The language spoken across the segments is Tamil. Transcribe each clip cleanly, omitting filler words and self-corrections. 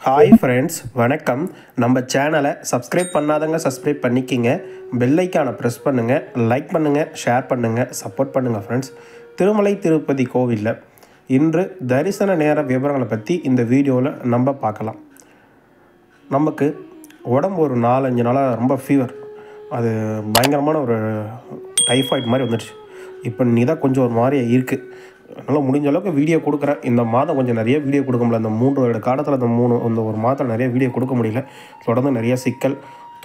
ஹாய் ஃப்ரெண்ட்ஸ், வணக்கம். நம்ம சேனலை சப்ஸ்கிரைப் பண்ணாதவங்க சப்ஸ்கிரைப் பண்ணிக்கிங்க. பெல் ஐக்கானை ப்ரெஸ் பண்ணுங்கள், லைக் பண்ணுங்கள், ஷேர் பண்ணுங்கள், சப்போர்ட் பண்ணுங்கள் ஃப்ரெண்ட்ஸ். திருமலை திருப்பதி கோவிலில் இன்று தரிசன நேர விவரங்களை பற்றி இந்த வீடியோவில் நம்ம பார்க்கலாம். நமக்கு உடம்பு ஒரு 4-5 நாளாக ரொம்ப ஃபீவர், அது பயங்கரமான ஒரு டைஃபாய்டு மாதிரி வந்துடுச்சு. இப்போ நீ தான் கொஞ்சம் ஒரு மாதிரியே இருக்குது. அதனால் முடிஞ்ச அளவுக்கு வீடியோ கொடுக்குறேன். இந்த மாதம் கொஞ்சம் நிறைய வீடியோ கொடுக்க முடியல. இந்த 3 வருட காலத்தில் இந்த ஒரு மாதத்தில் நிறைய வீடியோ கொடுக்க முடியல. தொடர்ந்து நிறைய சிக்கல்,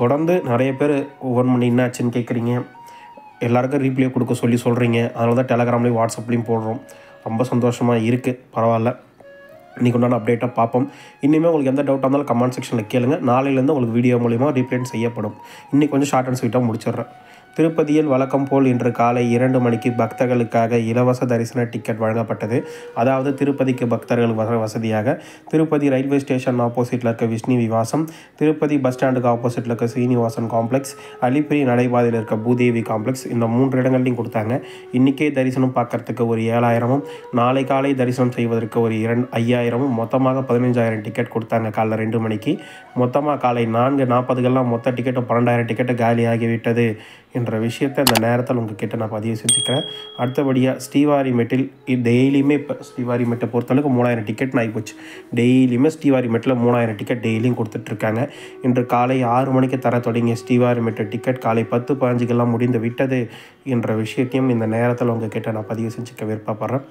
தொடர்ந்து நிறைய பேர் ஒவ்வொரு மணி என்னாச்சுன்னு கேட்குறீங்க. எல்லாருக்கும் ரீப்ளே கொடுக்க சொல்கிறீங்க. அதனால தான் டெலகிராம்லேயும் வாட்ஸ்அப்லேயும் போடுறோம். ரொம்ப சந்தோஷமாக இருக்குது. பரவாயில்ல, இன்றைக்கி உண்டான அப்டேட்டாக பார்ப்போம். இனிமேல் உங்களுக்கு எந்த டவுட்டாக இருந்தாலும் கமெண்ட் செக்ஷனில் கேளுங்க. நாளையிலேருந்து உங்களுக்கு வீடியோ மூலிமா ரீப்ளே செய்யப்படும். இன்றைக்கி கொஞ்சம் ஷார்ட் அண்ட் ஸ்வீட்டாக முடிச்சிடுறேன். திருப்பதியில் வழக்கம் போல் இன்று காலை 2 மணிக்கு பக்தர்களுக்காக இலவச தரிசன டிக்கெட் வழங்கப்பட்டது. அதாவது திருப்பதிக்கு பக்தர்கள் வசதியாக திருப்பதி ரயில்வே ஸ்டேஷன் ஆப்போசிட்டில் இருக்க விஷ்ணு விவாசம், திருப்பதி பஸ் ஸ்டாண்டுக்கு ஆப்போசிட்டில் இருக்க சீனிவாசன் காம்ப்ளெக்ஸ், அலிப்பிரி நடைபாதையில் இருக்க பூதேவி காம்ப்ளெக்ஸ், இந்த 3 இடங்கள்லையும் கொடுத்தாங்க. இன்றைக்கே தரிசனம் பார்க்கறதுக்கு ஒரு 7,000, நாளை காலை தரிசனம் செய்வதற்கு ஒரு 5,000, மொத்தமாக 15,000 டிக்கெட் கொடுத்தாங்க. காலைல 2 மணிக்கு மொத்தமாக காலை 4:40 மொத்த டிக்கெட்டும் 12,000 டிக்கெட்டு காலியாகிவிட்டது என்ற விஷயத்தை இந்த நேரத்தில் உங்ககிட்ட நான் பதிவு செஞ்சுக்கிறேன். அடுத்தபடியாக ஸ்ரீவாரிமேட்டில் டெய்லியுமே இப்போ ஸ்ரீவாரிமேட்டை பொறுத்தளவுக்கு 3,000 டிக்கெட்னு ஆகிப்போச்சு. டெய்லியுமே ஸ்ரீவாரிமேட்டில் 3,000 டிக்கெட் டெய்லியும் கொடுத்துட்ருக்காங்க. இன்று காலை 6 மணிக்கு தர தொடங்கிய ஸ்ரீவாரிமேட்டு டிக்கெட் காலை 10:15 முடிந்து விட்டது என்ற விஷயத்தையும் இந்த நேரத்தில் உங்ககிட்ட நான் பதிவு செஞ்சுக்க விருப்பப்படுறேன்.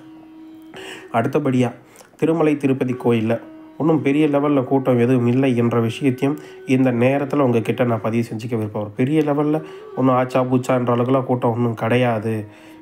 அடுத்தபடியாக திருமலை திருப்பதி கோயிலில் ஒன்றும் பெரிய லெவலில் கூட்டம் எதுவும் இல்லை என்ற விஷயத்தையும் இந்த நேரத்தில் உங்ககிட்ட நான் பதிவு செஞ்சுக்க விருப்பப்படுறேன். பெரிய லெவலில் ஒன்றும் ஆச்சா பூச்சா என்ற அளவுக்குலாம் கூட்டம் ஒன்றும் கிடையாது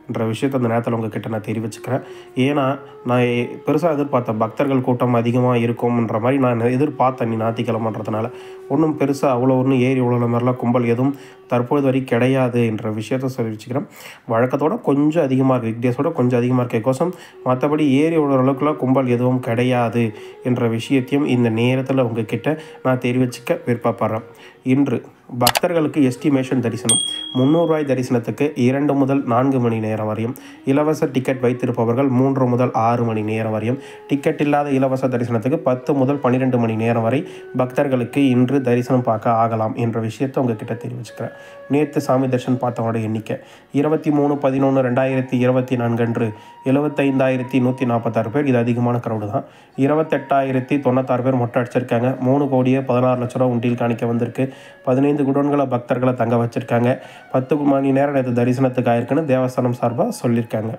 என்ற விஷயத்தை அந்த நேரத்தில் உங்ககிட்ட நான் தெரிவிச்சுக்கிறேன். ஏன்னா நான் பெருசாக எதிர்பார்த்த பக்தர்கள் கூட்டம் அதிகமாக இருக்கும்ன்ற மாதிரி நான் எதிர்பார்த்தேன். ஞாயிற்றுக்கிழமைன்றதுனால ஒன்றும் பெருசாக அவ்வளோ ஒன்றும் ஏறி உள்ள மாதிரிலாம் கும்பல் எதுவும் தற்போது வரை கிடையாது என்ற விஷயத்தை தெரிவிச்சுக்கிறேன். வழக்கத்தோடு கொஞ்சம் அதிகமாக இருக்குது, வீக்டேஸோட கொஞ்சம் அதிகமாக இருக்கோசம், மற்றபடி ஏறி உள்ள அளவுக்குலாம் கும்பல் எதுவும் கிடையாது என்ற விஷயத்தையும் இந்த நேரத்தில் உங்ககிட்ட நான் தெரிவிச்சுக்க விருப்பப்படுறேன். இன்று பக்தர்களுக்கு எஸ்டிமேஷன் தரிசனம் 300 ரூபாய் தரிசனத்துக்கு 2 முதல் 4 மணி நேரம் வரையும், இலவச டிக்கெட் வைத்திருப்பவர்கள் 3 முதல் 6 மணி நேரம் வரையும், டிக்கெட் இல்லாத இலவச தரிசனத்துக்கு 10 முதல் 12 மணி நேரம் வரை பக்தர்களுக்கு இன்று தரிசனம் பார்க்க ஆகலாம் என்ற விஷயத்தை உங்ககிட்ட தெரிவிச்சுக்கிறேன். நேற்று சாமி தரிசனம் பார்த்தவங்களோட எண்ணிக்கை 23/11/2024 அன்று 75,146 பேர். இது அதிகமான க்ரௌடு தான். 28,096 பேர் மொட்டை அடிச்சிருக்காங்க. 3,16,00,000 உண்டியில் காணிக்க வந்திருக்கு. 15 குடோன்களை பக்தர்களை தங்க வச்சுருக்காங்க. 10 மணி நேரம் நேற்று தரிசனத்துக்கு ஆயிருக்குன்னு தேவஸ்தானம் சார்பாக சொல்லியிருக்காங்க.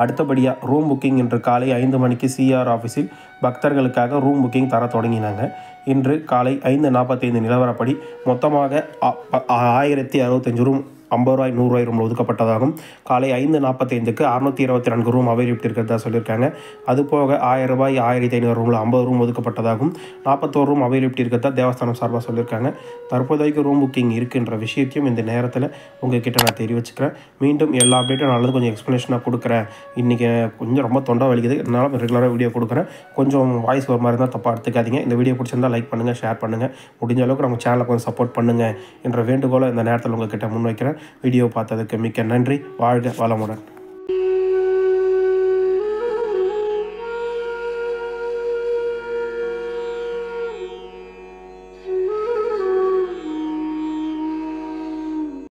அடுத்தபடியாக ரூம் புக்கிங் இன்று காலை 5 மணிக்கு சிஆர் ஆஃபீஸில் பக்தர்களுக்காக ரூம் புக்கிங் தர தொடங்கினாங்க. இன்று காலை 5:45 நிலவரப்படி மொத்தமாக 1,065 ரூம் 50 ரூபாய் 100 ரூபாய் ரூமில் ஒதுக்கப்பட்டதாகும். காலை 5:45க்கு 624 ரூம் அவைலபிலிட்டி இருக்கிறதா சொல்லியிருக்காங்க. அதுபோக 1,000 ரூபாய் 1,500 ரூமில் 50 ரூம் ஒதுக்கப்பட்டதாகும். 41 ரூம் அவைலபிலிட்டி இருக்கிறதா தேவஸ்தானம் சார்பாக சொல்லியிருக்காங்க. தற்போதைக்கு ரூம் புக்கிங் இருக்குன்ற விஷயத்தையும் இந்த நேரத்தில் உங்ககிட்ட நான் தெரிவிச்சுக்கிறேன். மீண்டும் எல்லா அப்டேட்டும் நல்லது கொஞ்சம் எக்ஸ்ப்ளனேஷனாக கொடுக்குறேன். இன்றைக்கி கொஞ்சம் ரொம்ப தொண்டை வலிக்குது, அதனால் ரெகுலராக வீடியோ கொடுக்குறேன். கொஞ்சம் வாய்ஸ் ஒரு மாதிரி இருந்தால் தப்பாக எடுத்துக்காதீங்க. இந்த வீடியோ பிடிச்சிருந்தால் லைக் பண்ணுங்கள், ஷேர் பண்ணுங்கள். முடிஞ்ச அளவுக்கு நம்ம சேனலை கொஞ்சம் சப்போர்ட் பண்ணுங்கள் என்ற வேண்டுகோளை இந்த நேரத்தில் உங்ககிட்ட முன்வைக்கிறேன். வீடியோ பார்த்ததுக்கு மிக்க நன்றி. வாழ்க வளமுடன்.